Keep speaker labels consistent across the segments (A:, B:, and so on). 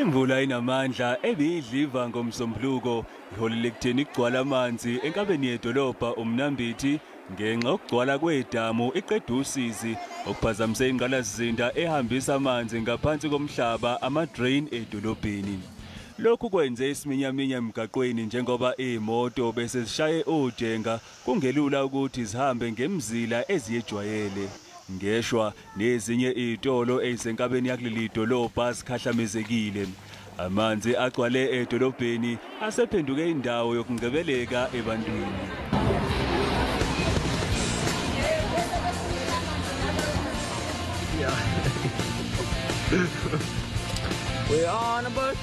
A: Imvula inamandla ebiyidliva ngomsombuluko iholile ekutheni igcwala amanzi enkabeni yedolobha uMnambithi ngenxa yokugcwala kwedamu iqeda usizi okuphazamise ingqalasizinda ehambisa amanzi ngaphansi komhlaba ama-drain edolobheni. Lokhu kwenze isiminyaminya emgaqweni njengoba imoto bese zishaye ojenga kungelula ukuthi zihambe ngemizila eziyejwayele. Ngeshwa nezinye izitolo ezisenkabeni yakuleli dolobha zikhahlamezekile. Amanzi agcwale edolobheni asephenduke indawo yokungebeleka ebantwini.
B: We on a bus.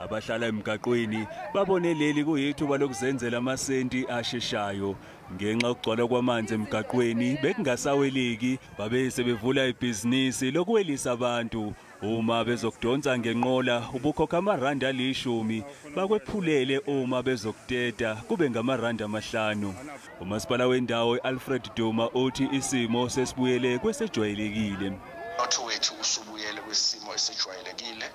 A: Abahlala emgaqweni babone leli kuyithuba lokuzenzela amasenti asheshayo. Ngenxa yokugcwala kwamanzi emgaqweni bekungasaweleki babese bevula ibhizinisi lokuwelisa abantu. Uma bezokudonsa ngenqola ubukhokha amarandi ali10 bakwephulele uma bezokuteta kube ngamarandi amahlanu. Umasipala wendawo Alfred Duma uthi isimo sesibuyele kwesejwayelekile.
C: Umnotho wethu usubuyele kwisimo esejwayelekile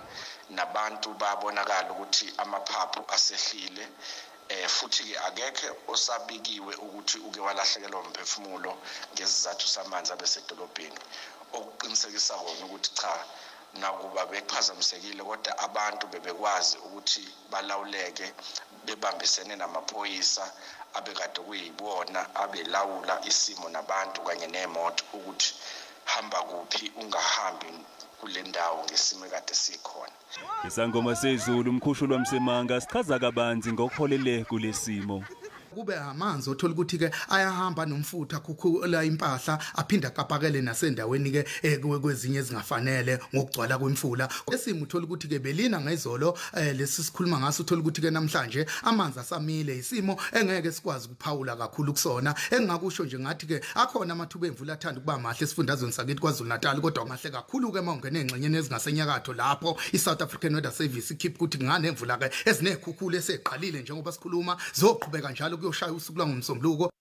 C: nabantu babonakala ukuthi amaphaphu asehlile futhi ke akekho osabikiwe ukuthi uke walahlekelwa umphefumulo ngesizathu samanzi abesedolobheni okuqinisekisa kona ukuthi cha nakuba bekuphazamisekile kodwa abantu bebekwazi ukuthi balawuleke bebambisene namaphoyisa abekade kuyibona abelawula isimo nabantu kanye nemoto ukuthi hamba kuphi ungahambi kule ndawo ngesimo ekade sikhona.
A: Isangoma sezulu umkhushulwa Msemanga sichaza kabanzi ngokuholele kulesimo.
D: Kube amanzi othola ukuthi ke ayahamba nomfutho khukhula impahla aphinda kapakele nasendaweni ke kwezinye ezingafanele ngokugcwala kwemfula. Esimo uthola ukuthi ke belina ngezolo lesi sikhuluma ngaso uthola ukuthi ke namhlanje amanzi asamile isimo engeke sikwazi ukuphawula kakhulu kusona engingakusho nje ngathi ke akhona amathuba emvula athanda kuba mahle esifundazweni sakithi kwaZulu Natal kodwa ngahle kakhulu ke mawungena engxenyeni ezingasenyakatho lapho iSouth African Weather Service ikhipha ukuthi ngane emvula ke ezinekhukhula eseqalile njengoba sikhuluma zoqhubeka njalo kuyoshaya usuku langomsombuluko.